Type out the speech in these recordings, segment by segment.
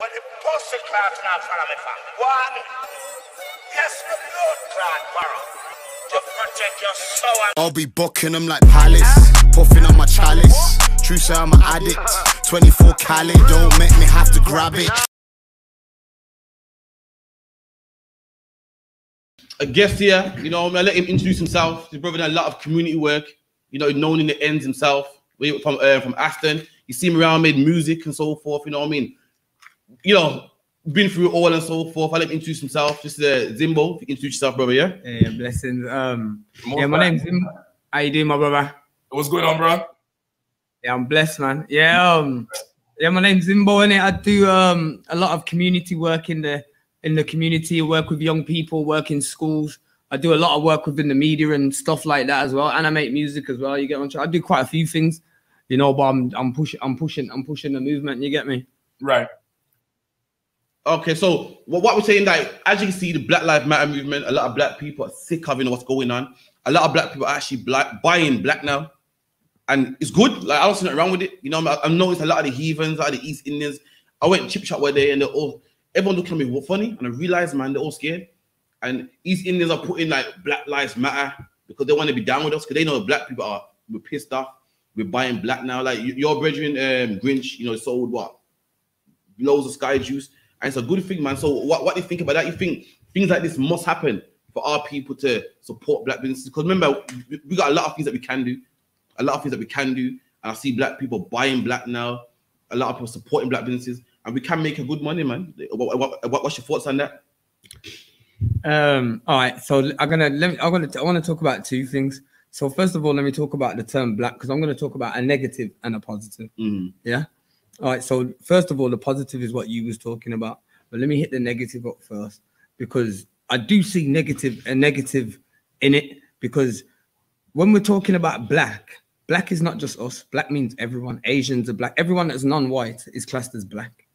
But the pussy clot now follow me from one. Yes, the blood clot borrow. To protect your soul. I'll be bucking them like Palace, puffing on my chalice. True say I'm an addict, 24 Cali, don't make me have to grab it. A guest here, you know, I let him introduce himself. His brother done a lot of community work, you know, known in the ends himself. From Aston, you see him around, made music and so forth. You know what I mean? You know, been through it all and so forth. I let him introduce himself. Just Zimbo, if you can introduce yourself, brother. Yeah. Yeah, blessings. Yeah, my name's Zimbo. How you doing, my brother? What's going on, bro? Yeah, I'm blessed, man. Yeah, yeah, my name's Zimbo, and I do a lot of community work in the community. I work with young people, work in schools. I do a lot of work within the media and stuff like that as well. And I make music as well. You get what I'm saying? I do quite a few things, you know. But I'm pushing the movement. You get me? Right. Okay, so what we're saying, like, as you can see, the Black Lives Matter movement, a lot of black people are sick of, you know, what's going on. A lot of black people are actually buying black now, and it's good. Like, I don't see nothing wrong with it. You know, I've noticed a lot of the heathens, a lot of the East Indians. I went chip shop one day, and everyone looking at me funny, and I realized, man, they're all scared. And East Indians are putting like Black Lives Matter because they want to be down with us, because they know black people we're pissed off. We're buying black now. Like your brethren, Grinch, you know, sold what? Loads of Sky Juice. And it's a good thing, man. So what do you think about that? You think things like this must happen for our people to support black businesses? Because remember, we got a lot of things that we can do. A lot of things that we can do. And I see black people buying black now. A lot of people supporting black businesses. And we can make a good money, man. What's your thoughts on that? All right. So I want to talk about two things. So first of all, let me talk about the term black, because I'm going to talk about a negative and a positive. Yeah. All right. So first of all, the positive is what you was talking about, but let me hit the negative up first, because I do see negative in it. Because when we're talking about black is not just us. Black means everyone. Asians are black. Everyone that's non-white is classed as black.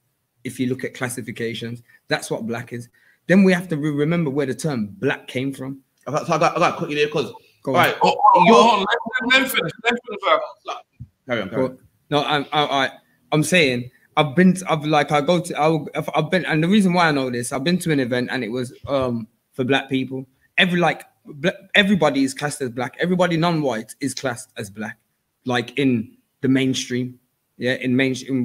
If you look at classifications, that's what black is. Then we have to remember where the term black came from. So I got to cut you there, because all right. Let me finish. Carry on. No, I'm saying and the reason why I know this, I've been to an event and it was for black people. Everybody is classed as black. Everybody non-white is classed as black, like in the mainstream. Yeah, in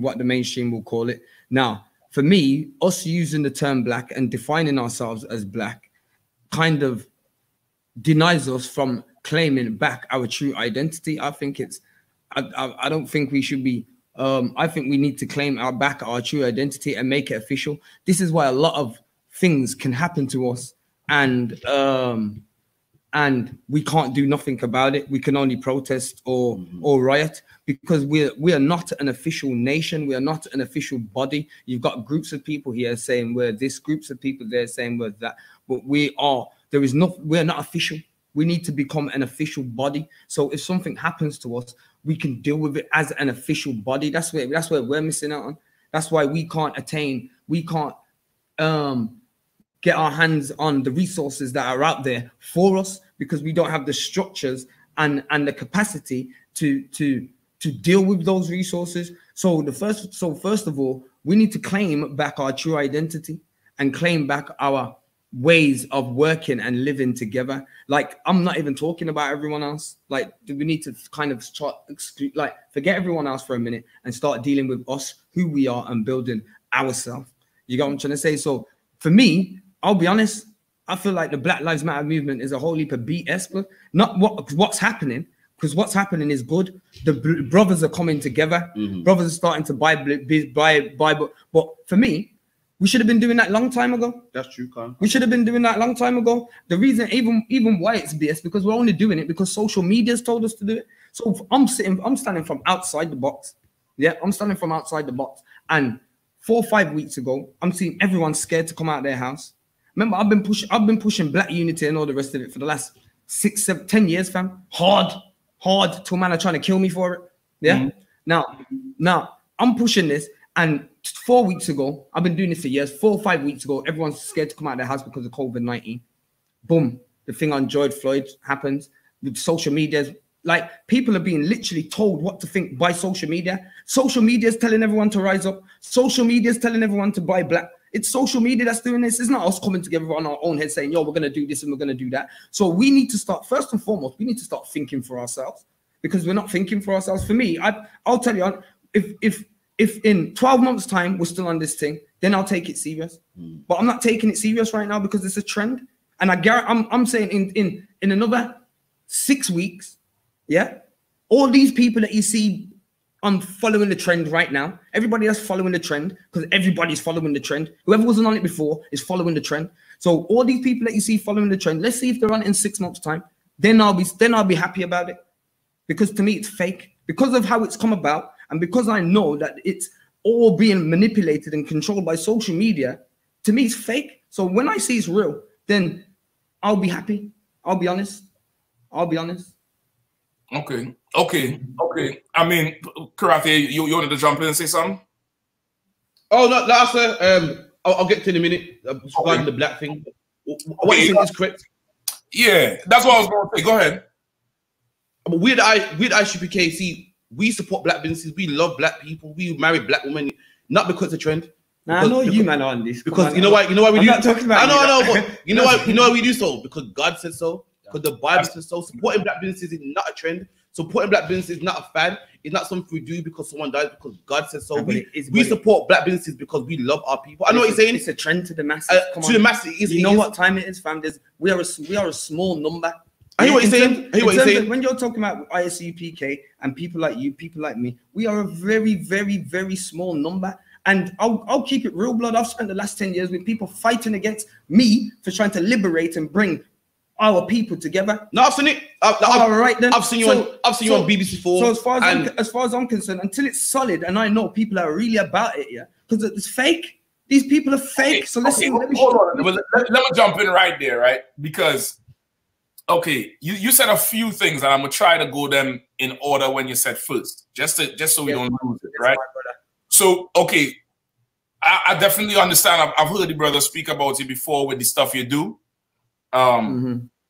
what the mainstream will call it. Now, for me, us using the term black and defining ourselves as black kind of denies us from claiming back our true identity. I think I don't think we should be. I think we need to claim our true identity and make it official. This is why a lot of things can happen to us, and we can't do nothing about it. We can only protest or riot, because we are not an official nation. We are not an official body. You've got groups of people here saying we're this, groups of people there saying we're that, but we're not official. We need to become an official body. So if something happens to us, we can deal with it as an official body. That's where we're missing out on. That's why we can't get our hands on the resources that are out there for us, because we don't have the structures and the capacity to deal with those resources. So first of all, we need to claim back our true identity and claim back our ways of working and living together. Like, I'm not even talking about everyone else. Like, we need to kind of forget everyone else for a minute and start dealing with us, who we are, and building ourselves. You got what I'm trying to say? So for me, I'll be honest, I feel like the Black Lives Matter movement is a whole heap of BS, but not what's happening, because what's happening is good. The brothers are coming together. Brothers are starting to buy. But for me, we should have been doing that a long time ago. That's true, Khan. We should have been doing that a long time ago. The reason, even why it's BS, because we're only doing it because social media's told us to do it. So I'm standing from outside the box. Yeah, I'm standing from outside the box. And 4 or 5 weeks ago, I'm seeing everyone scared to come out of their house. Remember, I've been pushing black unity and all the rest of it for the last 6, 7, 10 years, fam. Hard till man are trying to kill me for it. Yeah. Now I'm pushing this, and 4 weeks ago, I've been doing this for years. 4 or 5 weeks ago, everyone's scared to come out of their house because of COVID-19. Boom, the thing on George Floyd happens. With social media Like people are being literally told what to think by social media. Social media is telling everyone to rise up. Social media is telling everyone to buy black. It's social media that's doing this. It's not us coming together on our own head saying, yo, we're going to do this and we're going to do that. So we need to start, first and foremost, we need to start thinking for ourselves, because we're not thinking for ourselves. For me, I'll tell you, if in 12 months time, we're still on this thing, then I'll take it serious. But I'm not taking it serious right now because it's a trend. And I'm saying in another 6 weeks, yeah, all these people that you see following the trend right now, everybody that's following the trend, because everybody's following the trend. Whoever wasn't on it before is following the trend. So all these people that you see following the trend, let's see if they're on it in 6 months' time. Then I'll be happy about it, because to me it's fake because of how it's come about, and because I know that it's all being manipulated and controlled by social media. To me, it's fake. So when I see it's real, then I'll be happy. I'll be honest. Okay. I mean, Karate, you wanted to jump in and say something? Oh, no, that's I'll get to in a minute regarding the black thing. What you think is correct? Yeah, that's what I was going to say. Go ahead. With Isupk'S, see, we support black businesses. We love black people. We marry black women, not because of trend. Now, I know you man on this because you know why we do. Not talking about I know, but you know why we do so, because God said so. Because the Bible says so. Supporting black businesses is not a trend. Supporting black businesses is not a fad. It's not something we do because someone dies, because God says so. We support black businesses because we love our people. I know what you're saying. It's a trend to the masses. To the masses, you know what time it is, fam? We are a small number. I hear what you're saying. When you're talking about ISUPK and people like you, people like me, we are a very, very, very small number. And I'll keep it real, blood. I've spent the last 10 years with people fighting against me for trying to liberate and bring our people together. No, I've seen it. All right, then. I've seen you on BBC4. So as far as I'm concerned, until it's solid and I know people are really about it, yeah, because it's fake. These people are fake. Okay, so let's see. Hold on. Let me jump in right there, right? Because you said a few things, and I'm gonna try to go them in order when you said first, just so we don't lose it, right? So I definitely understand. I've heard the brother speak about it before with the stuff you do.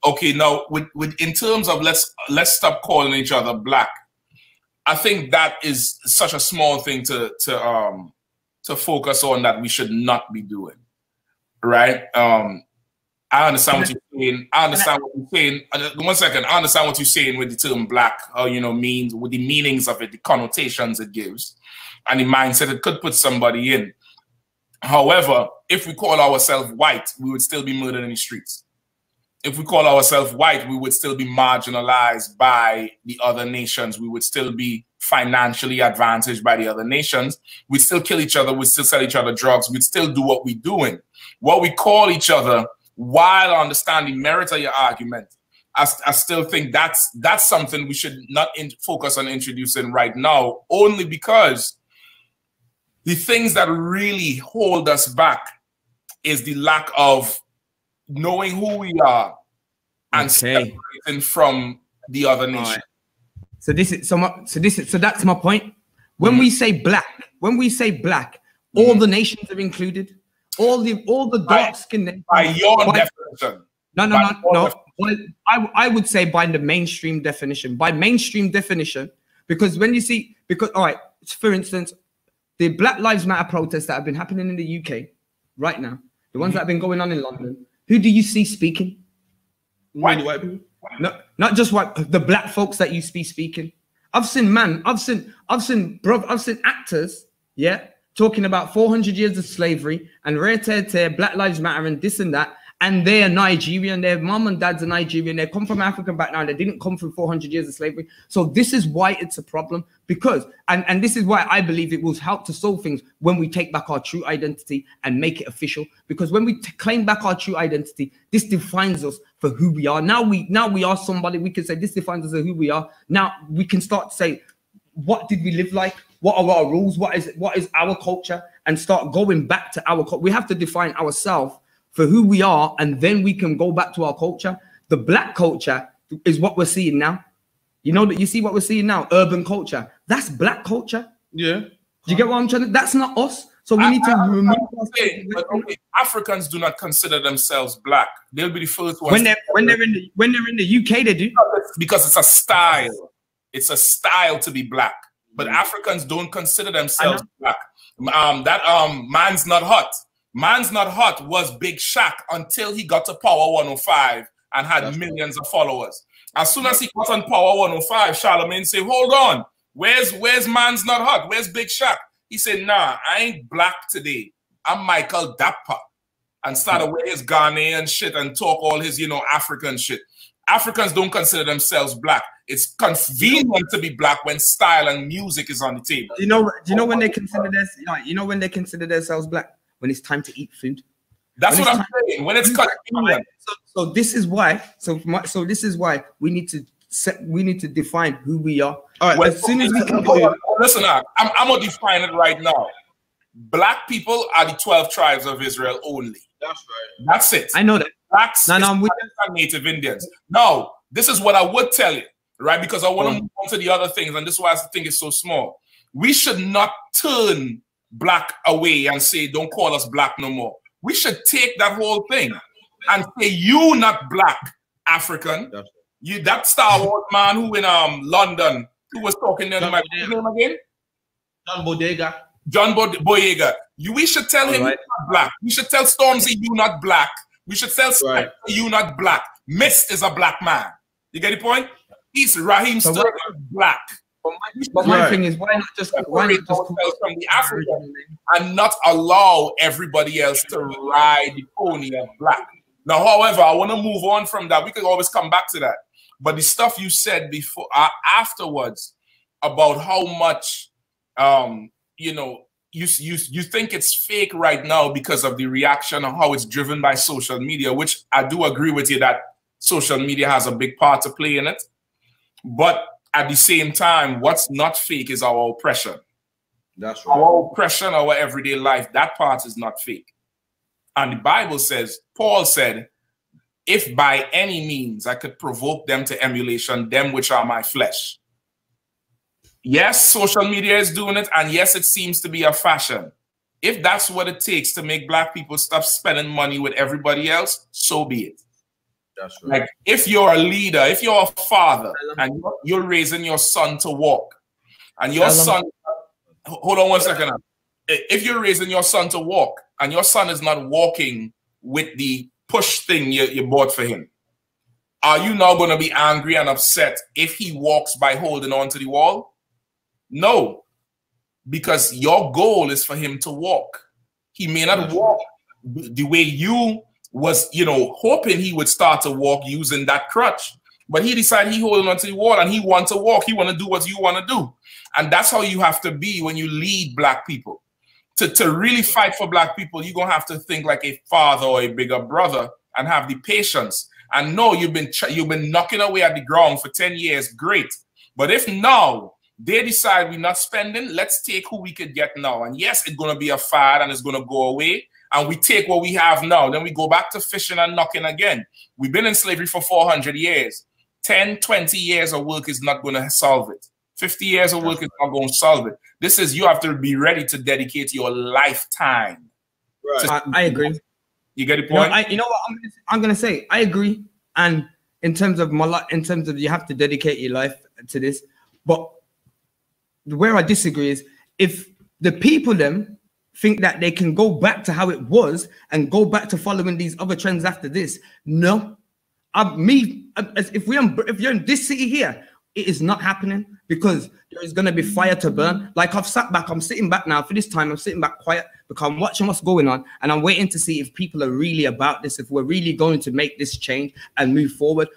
Okay, now with in terms of let's stop calling each other black. I think that is such a small thing to focus on, that we should not be doing, right? I understand what you're saying. I understand what you're saying. 1 second. I understand what you're saying with the term black, means, with the meanings of it, the connotations it gives, and the mindset it could put somebody in. However, if we call ourselves white, we would still be murdered in the streets. If we call ourselves white, we would still be marginalized by the other nations. We would still be financially advantaged by the other nations. We'd still kill each other. We'd still sell each other drugs. We'd still do what we're doing. What we call each other, while I understand the merit of your argument, I still think that's something we should not focus on introducing right now, only because the things that really hold us back is the lack of knowing who we are and separating from the other nation. Right. So that's my point. When we say black, all the nations are included. All the dark skinned by your definition. No. Well, I would say by the mainstream definition. By mainstream definition, because when you see, all right, for instance, the Black Lives Matter protests that have been happening in the UK right now, the ones that have been going on in London, who do you see speaking? White people. No, not just white, the black folks that you see speaking. I've seen actors, yeah, talking about 400 years of slavery and rare tear, Black Lives Matter and this and that. And they are Nigerian, their mom and dads are Nigerian, they come from African background, they didn't come from 400 years of slavery. So this is why it's a problem, because, and this is why I believe it will help to solve things when we take back our true identity and make it official. Because when we claim back our true identity, this defines us for who we are. Now we are somebody, we can say this defines us for who we are. Now we can start to say, what did we live like? What are our rules? What is our culture? And start going back to our culture. We have to define ourselves for who we are, and then we can go back to our culture. The black culture is what we're seeing now. You know that you see what we're seeing now, urban culture. That's black culture. Yeah. Do you get what I'm trying to? That's not us. So we need to remove but okay, Africans do not consider themselves black. They'll be the first ones. when they're in the UK, they do. Because it's a style. It's a style to be black. But Africans don't consider themselves black. Man's Not Hot. Man's Not Hot was Big Shaq until he got to Power 105 and had millions of followers. As soon as he got on Power 105, Charlemagne said, hold on, where's Man's Not Hot? Where's Big Shaq? He said, nah, I ain't black today. I'm Michael Dapper. And started wear his Ghanaian shit and talk all his, African shit. Africans don't consider themselves black. It's convenient to be black when style and music is on the table. Do you know when they consider when they consider themselves black? When it's time to eat food. That's what I'm saying. When it's convenient. So this is why. So this is why we need to define who we are. All right. Well, as soon as we can listen, I'm gonna define it right now. Black people are the 12 tribes of Israel only. That's right. That's it. I know that. Blacks and Native Indians. Now, this is what I would tell you, right? Because I want to move on to the other things, and this is why I think it's so small. We should not turn black away and say, don't call us black no more. We should take that whole thing and say, you not black African. You that Star Wars man who in London who was talking there, what's his name again? John Boyega. We should tell him he's not black. We should tell Stormzy you not black. We should tell Spike you not black. Mist is a black man. You get the point? He's Raheem Sterling black. But my thing is, why not just from the African and not allow everybody else to ride the pony of black? Now, however, I want to move on from that. We can always come back to that. But the stuff you said before, afterwards, about how much, you think it's fake right now because of the reaction and how it's driven by social media, which I do agree with you that social media has a big part to play in it. But at the same time, what's not fake is our oppression. That's right. Our oppression, our everyday life, that part is not fake. And the Bible says, Paul said, if by any means I could provoke them to emulation, them which are my flesh. Yes, social media is doing it, and yes, it seems to be a fashion. If that's what it takes to make black people stop spending money with everybody else, so be it. That's right. Like, if you're a leader, if you're a father, and you're raising your son to walk, and your son, hold on 1 second. If you're raising your son to walk, and your son is not walking with the push thing you bought for him, are you now going to be angry and upset if he walks by holding on to the wall? No, because your goal is for him to walk. He may not walk the way you was, hoping he would start to walk using that crutch. But he decided he holding on to the wall and he wants to walk. He want to do what you want to do. And that's how you have to be when you lead black people. To really fight for black people, you're going to have to think like a father or a bigger brother and have the patience. And no, you've been knocking away at the ground for 10 years, great. But if now they decide we're not spending, let's take who we could get now. And yes, it's going to be a fad and it's going to go away. And we take what we have now. Then we go back to fishing and knocking again. We've been in slavery for 400 years. 10, 20 years of work is not going to solve it. 50 years of work is not going to solve it. This is, you have to be ready to dedicate your lifetime. Right. I agree. You get the point? You know what I'm going to say? I agree. And in terms of you have to dedicate your life to this. But where I disagree is if the people them think that they can go back to how it was and go back to following these other trends after this. No, if you're in this city here, it is not happening because there is going to be fire to burn. Like I'm sitting back now for this time. I'm sitting back quiet because I'm watching what's going on and I'm waiting to see if people are really about this, if we're really going to make this change and move forward.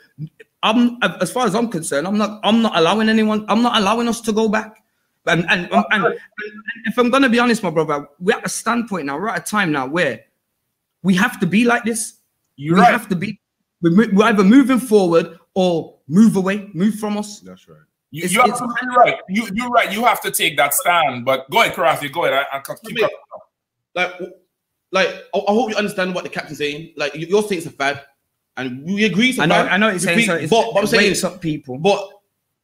As far as I'm concerned, I'm not allowing anyone. I'm not allowing us to go back. And if I'm going to be honest, my brother, we're at a standpoint now. We're at a time now where we have to be like this. Have to be. We're either moving forward or move away, move from us. That's right. You're absolutely right. You're right. You have to take that stand. But go ahead, Karathi. Go ahead. I hope you understand what the captain's saying. Like you're saying it's a fad, and we agree. It's a fad. I know it's saying so. But I'm saying some people. But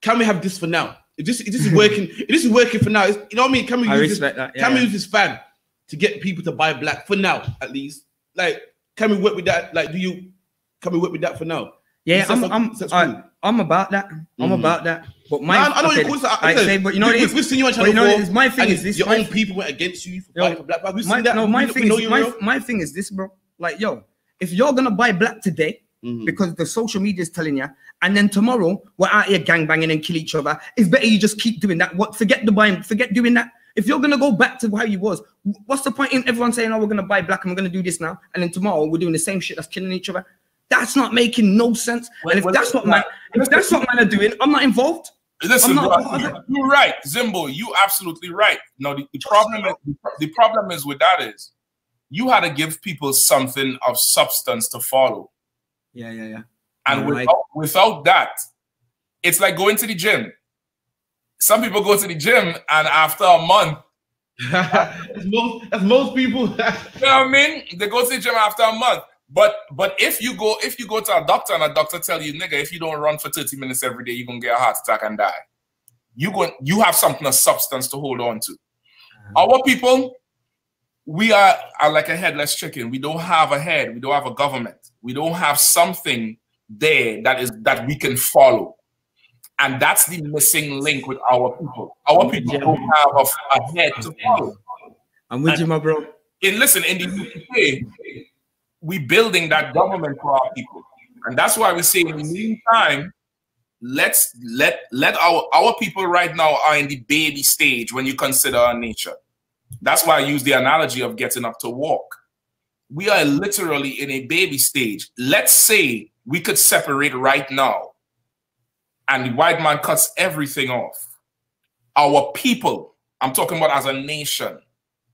can we have this for now? If this is working, if this is working for now, you know what I mean? Can we use respect that. Yeah, can we use this fad to get people to buy black for now, at least. Like, can we work with that? Like, can we work with that for now? Yeah, I'm about that. I'm about that. But my, I know you're I say, but you know what it is. We've seen you on Channel 4. My thing is this. Your own people went against you for fighting for black. We've seen that. No, my thing is this, bro. Like, yo, if you're gonna buy black today, because the social media is telling you, and then tomorrow we're out here gangbanging and kill each other, it's better you just keep doing that. What? Forget the buying. Forget doing that. If you're gonna go back to how you was, what's the point in everyone saying, "Oh, we're gonna buy black and we're gonna do this now," and then tomorrow we're doing the same shit that's killing each other? That's not making no sense. And if that's what man are doing, I'm not involved. Listen, you're right, Zimbo. You absolutely right. No, the problem is with that is you had to give people something of substance to follow. Yeah. And without that, it's like going to the gym. Some people go to the gym and after a month, that's most people. You know what I mean? They go to the gym after a month. But if you go to a doctor and a doctor tell you, nigga, if you don't run for 30 minutes every day, you're gonna get a heart attack and die. You have something of substance to hold on to. Our people, we are like a headless chicken. We don't have a head. We don't have a government. We don't have something there that we can follow. And that's the missing link with our people. Our people don't have a head to follow. I'm with you, my bro. In the UK, we building that government for our people. And that's why we say in the meantime, let's let our people right now are in the baby stage when you consider our nature. That's why I use the analogy of getting up to walk. We are literally in a baby stage. Let's say we could separate right now and the white man cuts everything off. Our people, I'm talking about as a nation,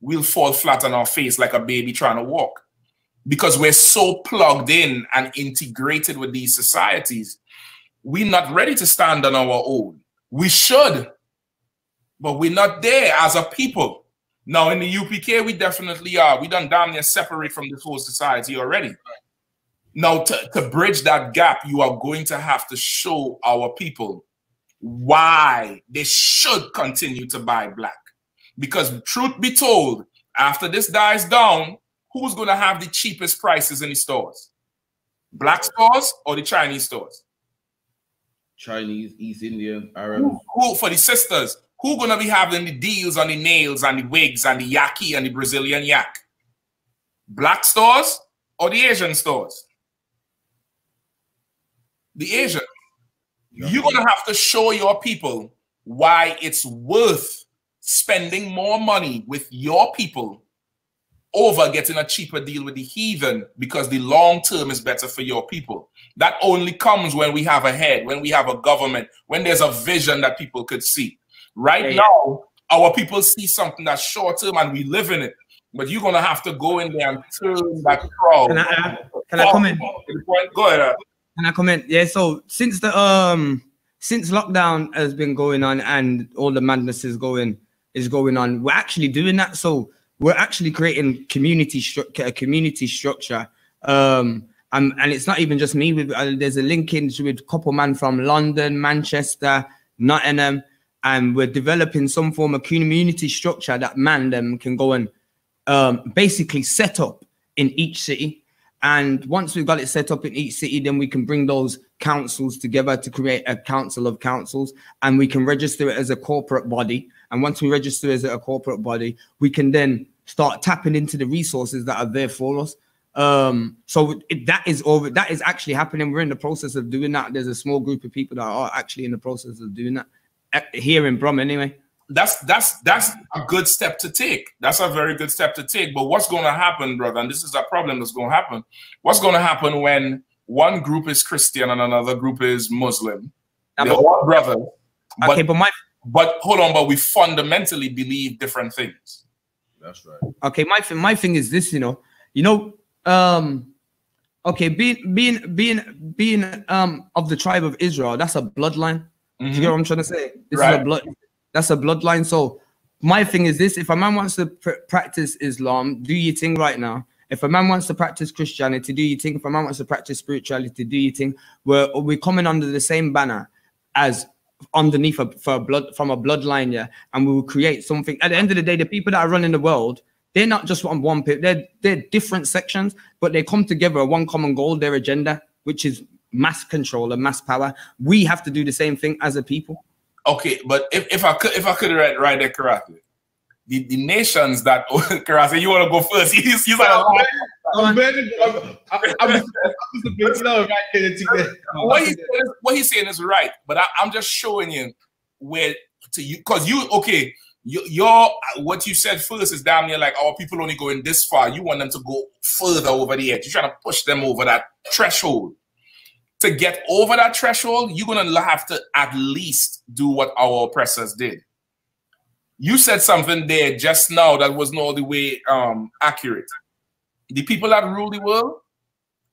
will fall flat on our face like a baby trying to walk. Because we're so plugged in and integrated with these societies, we're not ready to stand on our own. We should, but we're not there as a people. Now, in the UPK, we definitely are. We done damn near separate from this whole society already. Now, to bridge that gap, you are going to have to show our people why they should continue to buy black. Because truth be told, after this dies down, who's going to have the cheapest prices in the stores? Black stores or the Chinese stores? Chinese, East Indian, Arab. Who for the sisters? Who going to be having the deals on the nails and the wigs and the yaki and the Brazilian yak? Black stores or the Asian stores? The Asian. You're going to have to show your people why it's worth spending more money with your people over getting a cheaper deal with the heathen, because the long term is better for your people. That only comes when we have a head, when we have a government, when there's a vision that people could see. Right now, our people see something that's short term and we live in it. But you're gonna have to go in there and turn that crowd. Can I comment? Go ahead. Can I comment? Yeah. So since lockdown has been going on and all the madness is going on, we're actually doing that. So we're actually creating a community structure. And it's not even just me. There's a linkage with a couple man from London, Manchester, Nottingham, and we're developing some form of community structure that them can go and basically set up in each city. And once we've got it set up in each city, then we can bring those councils together to create a council of councils, and we can register it as a corporate body. And once we register as a corporate body, we can then start tapping into the resources that are there for us. So that is actually happening. We're in the process of doing that. There's a small group of people that are actually in the process of doing that here in Brum anyway. That's a good step to take. That's a very good step to take. But what's going to happen, brother, and this is a problem that's going to happen. What's going to happen when one group is Christian and another group is Muslim? They're all brothers. Okay, but hold on, but we fundamentally believe different things. That's right. Okay, my thing is this, okay, being of the tribe of Israel, that's a bloodline. Do you get what I'm trying to say? That's a bloodline. So my thing is this: if a man wants to practice Islam, do your thing right now. If a man wants to practice Christianity, do your thing. If a man wants to practice spirituality, do your thing. We're coming under the same banner as underneath from a bloodline, yeah, and we will create something. At the end of the day, the people that are running the world, they're not just on one pit. They're different sections, but they come together, one common goal, their agenda, which is mass control and mass power. We have to do the same thing as a people. Okay, but if I could write that correctly, the nations that Karate, you want to go first? He's like, what he's saying is right, but I'm just showing you where to you, because your what you said first is damn near like our people only going this far. You want them to go further over the edge. You're trying to push them over that threshold. To get over that threshold, you're gonna have to at least do what our oppressors did. You said something there just now that was not all the way accurate. The people that rule the world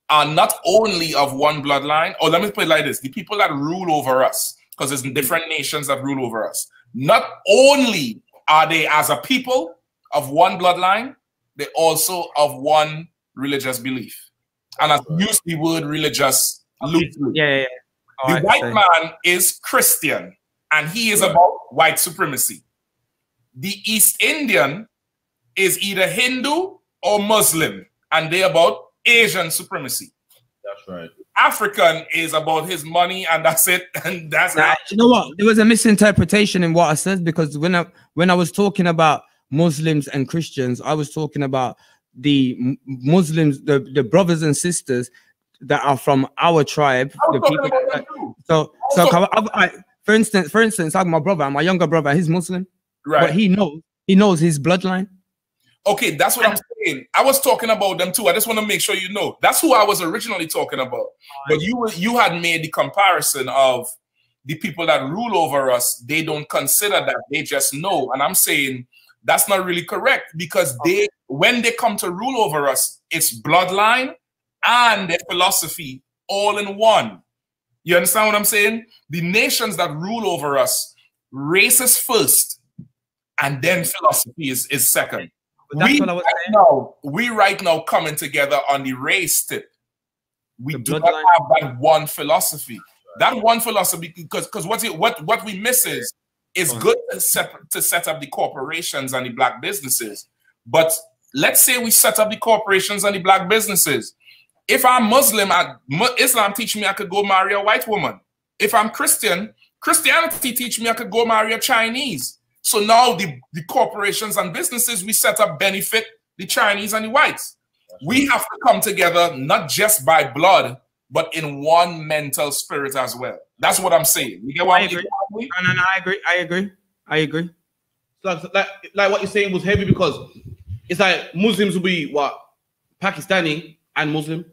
are not only of one bloodline, or let me put it like this, the people that rule over us, because there's different nations that rule over us, not only are they as a people of one bloodline, they're also of one religious belief. And I use the word religious loosely. Yeah. The white man is Christian, and he is about white supremacy. The East Indian is either Hindu or Muslim, and they're about Asian supremacy. That's right. African is about his money, and that's it. And that's now, you know what? There was a misinterpretation in what I said, because when I was talking about Muslims and Christians, I was talking about the Muslims, the brothers and sisters that are from our tribe, the people. For instance, like my brother, my younger brother, he's Muslim, right? But he knows his bloodline. Okay, that's what I'm saying. I was talking about them too. I just want to make sure you know that's who I was originally talking about. But you had made the comparison of the people that rule over us. They don't consider that; they just know. And I'm saying that's not really correct, because when they come to rule over us, it's bloodline and their philosophy all in one. You understand what I'm saying? The nations that rule over us, race is first, and then philosophy is second. We right now coming together on the race tip. We do not have that one philosophy. That one philosophy, because what we miss is good to set up the corporations and the black businesses. But let's say we set up the corporations and the black businesses. If I'm Muslim, Islam teach me I could go marry a white woman. If I'm Christian, Christianity teach me I could go marry a Chinese. So now the corporations and businesses we set up benefit the Chinese and the whites. We have to come together, not just by blood, but in one mental spirit as well. That's what I'm saying. You get what I agree? No, I agree. Like what you're saying was heavy, because it's like Muslims will be what? Pakistani and Muslim.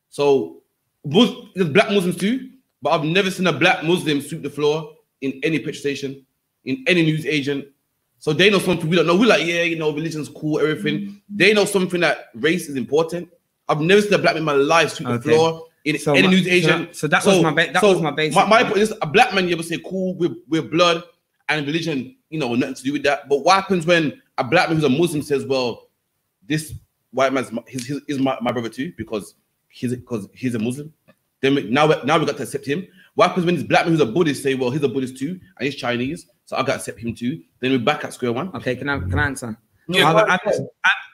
So there's black Muslims too, but I've never seen a black Muslim sweep the floor in any petrol station, in any news agent. So they know something we don't know. We're like, yeah, you know, religion's cool, everything. They know something that race is important. I've never seen a black man in my life sweep the floor in any news agent. So that was my basic. My point is, a black man, you ever say, cool, we're blood and religion, you know, nothing to do with that. But what happens when a black man who's a Muslim says, well, this white man's is my brother too, because he's a Muslim? Then now we got to accept him. What happens when this black man who's a Buddhist say, well, he's a Buddhist too, and he's Chinese, so I got to accept him too? Then we're back at square one. Okay, can I answer? I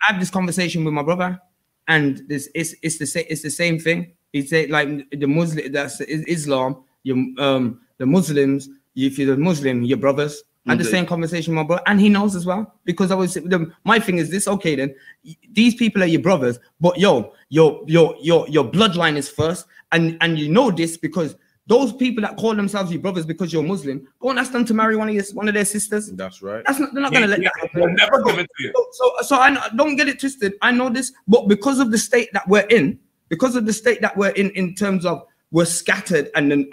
have this conversation with my brother, and it's the same thing. He said, like, the Muslim, that's Islam, the Muslims, if you're a Muslim, your brothers. I had the same conversation with my brother, and he knows as well, because I was my thing is this. Okay, then these people are your brothers, but your bloodline is first, and you know this because those people that call themselves your brothers because you're Muslim, go and ask them to marry one of their sisters. That's right. They're not gonna let that happen. They'll never give it to you. So I don't get it twisted. I know this, but because of the state that we're in, in terms of we're scattered and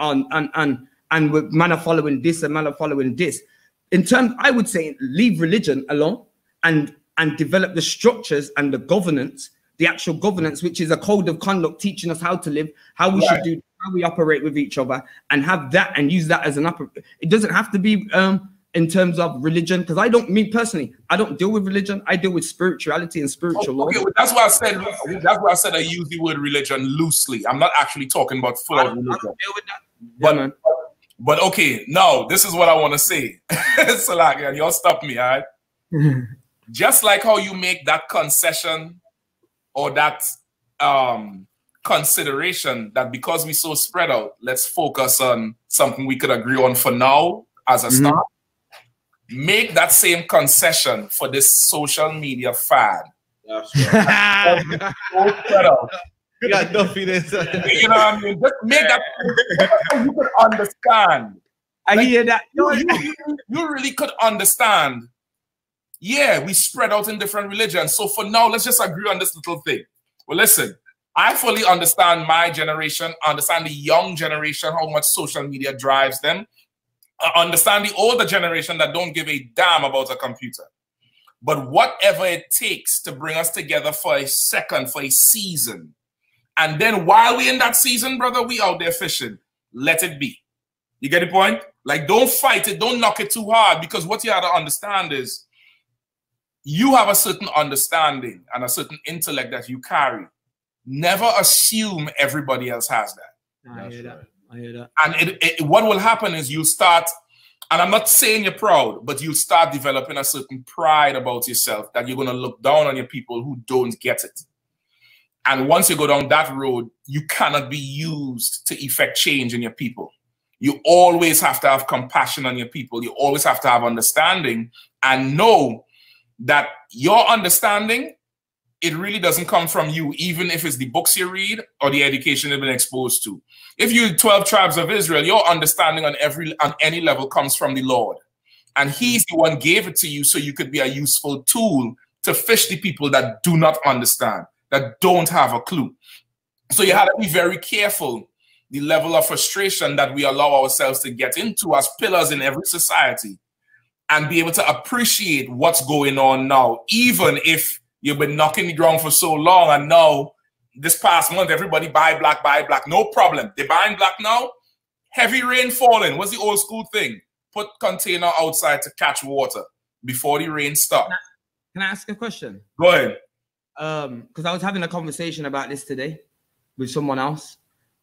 we're man are following this and man are following this. In terms, I would say leave religion alone and develop the structures and the governance, the actual governance, which is a code of conduct teaching us how to live, how we should do, how we operate with each other, and have that and use that as an It doesn't have to be in terms of religion, because I don't deal with religion. I deal with spirituality and spiritual law. Okay, well, that's why I said I use the word religion loosely. I'm not actually talking about full of religion. I don't deal with that. But okay, now this is what I want to say. So like, y'all stop me, all right? just like how you make that concession or that consideration that because we so spread out, let's focus on something we could agree on for now as a start. Make that same concession for this social media fad. That's right. So spread out. You got Duffy this. You know what I mean? Just make that you could understand. I hear that. You really could understand. Yeah, we spread out in different religions. So for now, let's just agree on this little thing. Well, listen, I fully understand my generation, understand the young generation, how much social media drives them. I understand the older generation that don't give a damn about a computer. But whatever it takes to bring us together for a second, for a season, and then while we're in that season, brother, we out there fishing, let it be. You get the point? Like, don't fight it, don't knock it too hard, because what you have to understand is you have a certain understanding and a certain intellect that you carry. Never assume everybody else has that. I hear that. I hear that. And what will happen is you'll start, and I'm not saying you're proud, but you'll start developing a certain pride about yourself that you're going to look down on your people who don't get it. And once you go down that road, you cannot be used to effect change in your people. You always have to have compassion on your people. You always have to have understanding and know that your understanding, it really doesn't come from you, even if it's the books you read or the education you've been exposed to. If you're 12 tribes of Israel, your understanding on any level comes from the Lord. And he's the one gave it to you so you could be a useful tool to fish the people that do not understand, that don't have a clue. So you have to be very careful the level of frustration that we allow ourselves to get into as pillars in every society, and be able to appreciate what's going on now, even if you've been knocking the ground for so long and now this past month everybody buy black, no problem. They're buying black now. Heavy rain falling. What's the old school thing? Put container outside to catch water before the rain stops. Can I ask a question? Go ahead. Because I was having a conversation about this today with someone else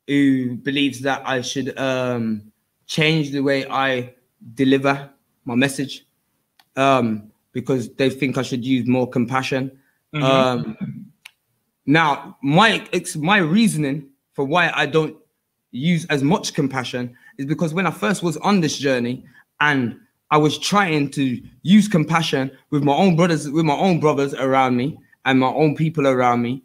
who believes that I should change the way I deliver my message, because they think I should use more compassion. Now, my reasoning for why I don't use as much compassion is because when I first was on this journey and I was trying to use compassion with my own brothers around me and my own people around me,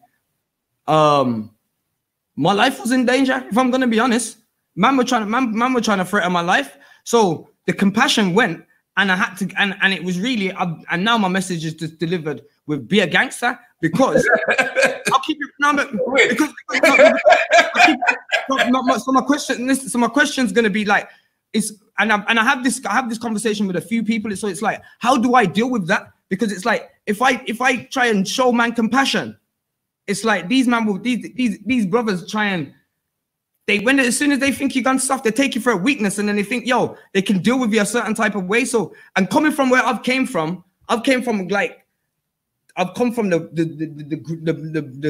my life was in danger. If I'm gonna be honest, man were trying to threaten my life. So the compassion went, and I had to, and it was really, and now my message is just delivered with be a gangster, because I'll keep it. No, because not much. So my question, so my question's gonna be like, I have this conversation with a few people. So it's like, how do I deal with that? Because it's like, if I try and show man compassion, it's like these brothers try and as soon as they think you're gone soft, they take you for a weakness, and then they think, yo, they can deal with you a certain type of way. So, and coming from where I've come from the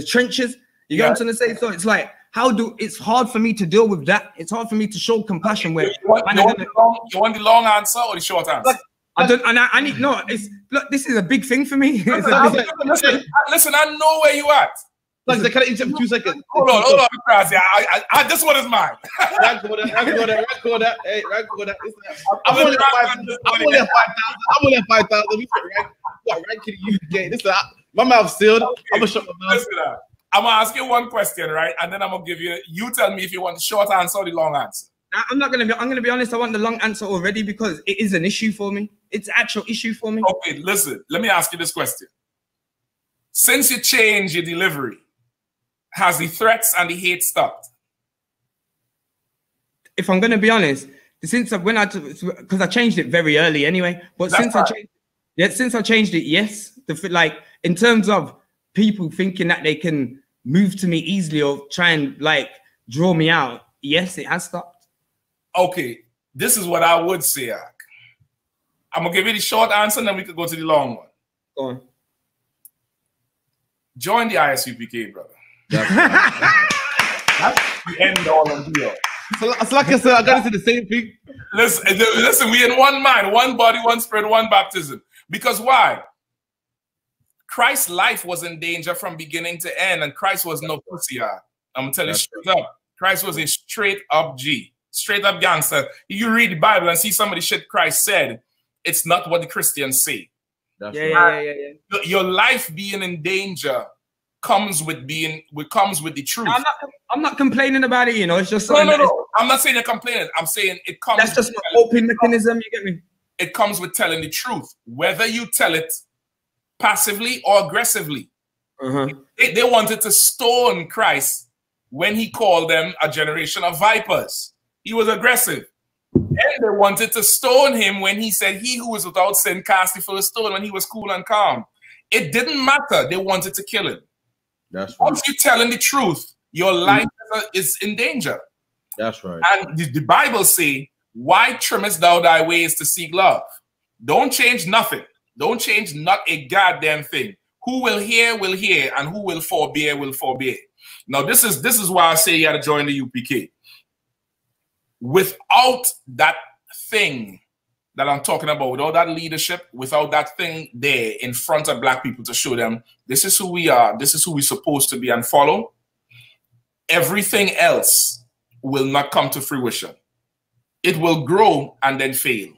trenches. You know what I'm trying to say? So it's like, it's hard for me to deal with that. It's hard for me to show compassion. Where you want the long answer or the short answer? Like, I need no. Look, this is a big thing for me. Listen, I know where you at. Like, can I interrupt for 2 seconds? Hold on, this one is mine. Record that. Hey, record that. I'm only at 5,000. I'm only at 5,000. We got rank in the UK. This is my mouth sealed. Okay. I'm gonna shut my mouth. Listen, I'm gonna ask you one question, right? And then I'm gonna give you. You tell me if you want the short answer or the long answer. I'm gonna be honest. I want the long answer already because it is an issue for me. It's an actual issue for me. Okay, listen. Let me ask you this question. Since you changed your delivery, has the threats and the hate stopped? If I'm gonna be honest, because I changed it very early anyway. But since I changed it, yes. Like, in terms of people thinking that they can move to me easily or try and like draw me out, yes, it has stopped. Okay, this is what I would say, Ak. I'm gonna give you the short answer, and then we could go to the long one. Go on. Join the Isupk's, brother. That's the end all and be all. So like I said, I got into the same thing. Listen, we in one mind, one body, one spirit, one baptism. Because why? Christ's life was in danger from beginning to end, and Christ was no pussy. I'm gonna tell you straight up. Christ was a straight up G, straight up gangster. You read the Bible and see some of the shit Christ said. It's not what the Christians say. Yeah. Your life being in danger comes with the truth. I'm not complaining about it, you know. It's just no. I'm not saying you're complaining. I'm saying it comes. That's just my coping mechanism. You get me? It comes with telling the truth, whether you tell it passively or aggressively. They wanted to stone Christ when he called them a generation of vipers. He was aggressive. And they wanted to stone him when he said, "He who is without sin cast the first stone," when he was cool and calm. It didn't matter. They wanted to kill him. That's right. Once you're telling the truth, your life is in danger. That's right. And the Bible say, "Why trimmest thou thy ways to seek love?" Don't change nothing. Don't change not a goddamn thing. Who will hear, and who will forbear, will forbear. Now, this is why I say you got to join the UPK. Without that thing that I'm talking about, without that leadership, without that thing there in front of black people to show them this is who we are, this is who we're supposed to be and follow, everything else will not come to fruition. It will grow and then fail.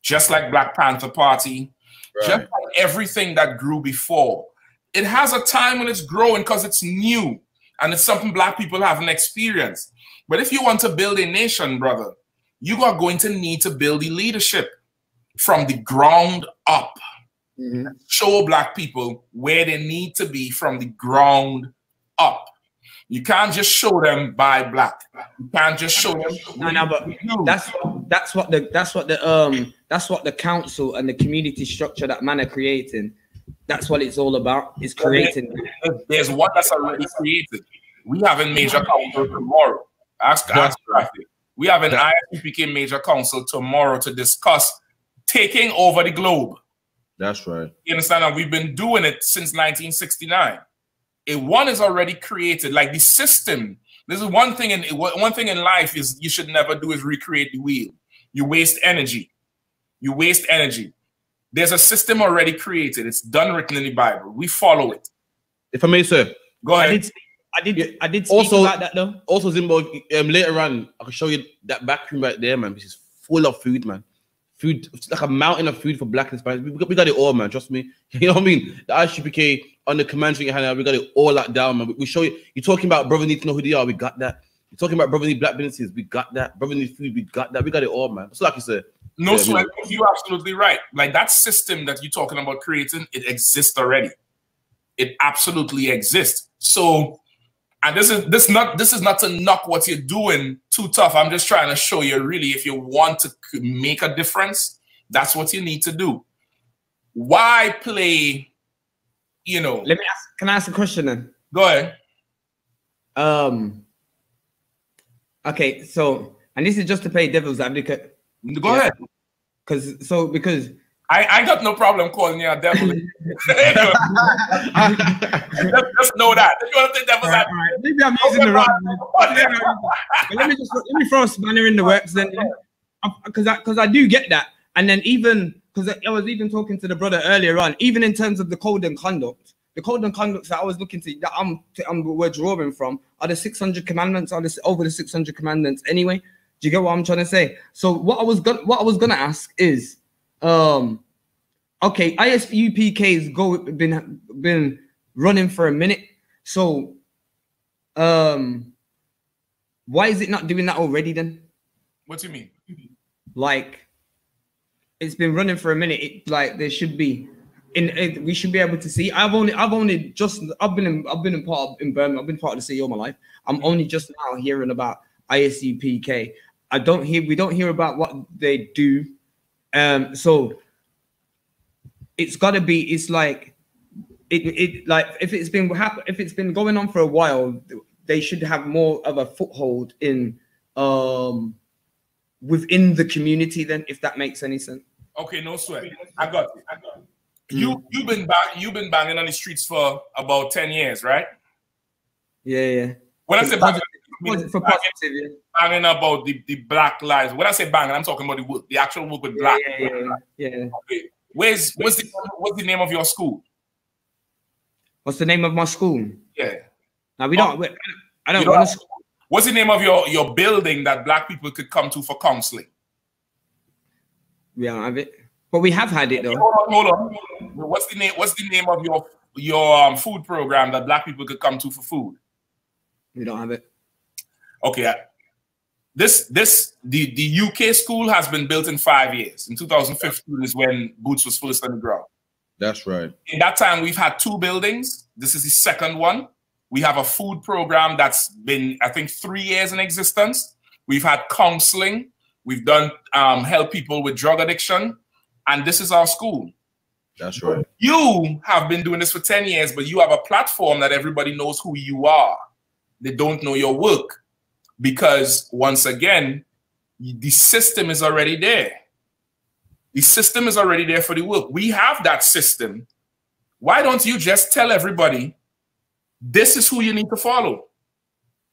Just like Black Panther Party, just like everything that grew before. It has a time when it's growing because it's new and it's something black people haven't experienced. But if you want to build a nation, brother, you are going to need to build the leadership from the ground up. Show black people where they need to be from the ground up. You can't just show them by black. You can't just show them. No, but that's what the council and the community structure that man are creating. That's what it's all about. It's creating. There's one that's already created. We have a major council tomorrow. Ask traffic. We have an ISUPK major council tomorrow to discuss taking over the globe. That's right. You understand? And we've been doing it since 1969. One is already created. Like the system. This is one thing in life is you should never do is recreate the wheel. You waste energy. You waste energy. There's a system already created. It's done, written in the Bible. We follow it. If I may, sir. Go ahead. I did speak about that though. Also, Zimbo, later on, I can show you that back room right there, man, which is full of food, man. Food, it's like a mountain of food for black and Spanish. We got it all, man. Trust me. You know what I mean? The ISUPK on the command you hand, we got it all locked down, man. We show you. You're talking about brother need to know who they are. We got that. You're talking about brother need black businesses. We got that. Brother need food. We got that. We got it all, man. It's like you said. No sweat. You're absolutely right. Like that system that you're talking about creating, it exists already. It absolutely exists. So, and this is not to knock what you're doing too tough. I'm just trying to show you really, if you want to make a difference, that's what you need to do. Why play? You know. Let me ask. Can I ask a question then? Go ahead. Okay. So, and this is just to play devil's advocate. Go ahead. Because I got no problem calling you a devil. Just know that. If you want to say devil's advocate, maybe I'm using the wrong. Let me throw a spanner in the works then, because I do get that, and then even because I was even talking to the brother earlier on, even in terms of the code and conduct. The code and conducts that I was looking to, that we're drawing from, are the 600 commandments, over the 600 commandments anyway. Do you get what I'm trying to say? So what I was gonna ask is, okay, ISUPK's been running for a minute. So, why is it not doing that already then? What do you mean? Like, it's been running for a minute. There should be. We should be able to see. I've been part of Birmingham. I've been part of the CEO all my life. I'm only just now hearing about ISUPK. We don't hear about what they do. So it's got to be. It's like if it's been going on for a while, they should have more of a foothold in within the community. Then, if that makes any sense. Okay, no sweat. I got it. You've been banging on the streets for about 10 years, right? Yeah. When I say banging, banging about the Black lives. When I say banging, I'm talking about the actual work with black. Yeah. Okay. What's the name of your school? What's the name of my school? Yeah. Now we don't. I don't You don't want have- to. What's the name of your building that black people could come to for counseling? We don't have it, but we have had it though. Hold on. What's the name of your food program that black people could come to for food? We don't have it. Okay. The UK school has been built in 5 years. In 2015 is when Boots was first on the ground. That's right. In that time, we've had 2 buildings. This is the second one. We have a food program that's been, I think, 3 years in existence. We've had counseling. We've done help people with drug addiction. And this is our school. That's right. You have been doing this for 10 years, but you have a platform that everybody knows who you are. They don't know your work because, once again, the system is already there. The system is already there for the work. We have that system. Why don't you just tell everybody, this is who you need to follow?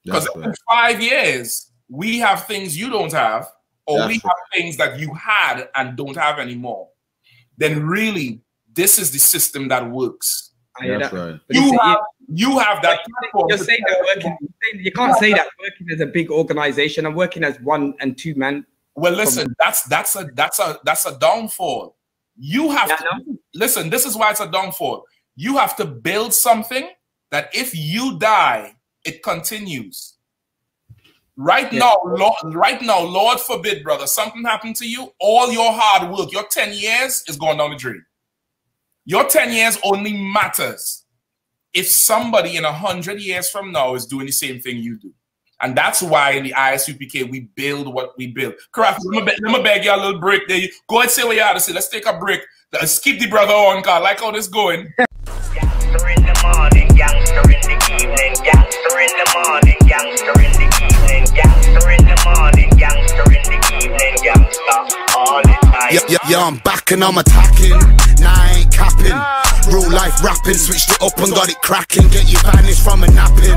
Because in 5 years, we have things you don't have, or we have things that you had and don't have anymore. Then really, this is the system that works. That's right. You have that platform. You can't say that working as a big organization. I'm working as 1 and 2 man. Well, listen, that's a downfall. You have to listen. This is why it's a downfall. You have to build something that if you die, it continues. Right now, Lord forbid, brother, something happened to you. All your hard work, your 10 years is going down the drain. Your 10 years only matters if somebody in 100 years from now is doing the same thing you do. And that's why in the ISUPK, we build what we build. Craft, let me beg you a little break there. Go ahead and say what you have to say. Let's take a break. Let's keep the brother on, God. Like how this going. Gangster in the morning, gangster in the evening, gangster in the morning, gangster in the evening, gangster in the morning, gangster in the evening, gangster all the time. Yeah, I'm back and I'm attacking. Nah, I ain't capping. Real life rapping, switched it up and got it cracking. Get you vanished from a napping.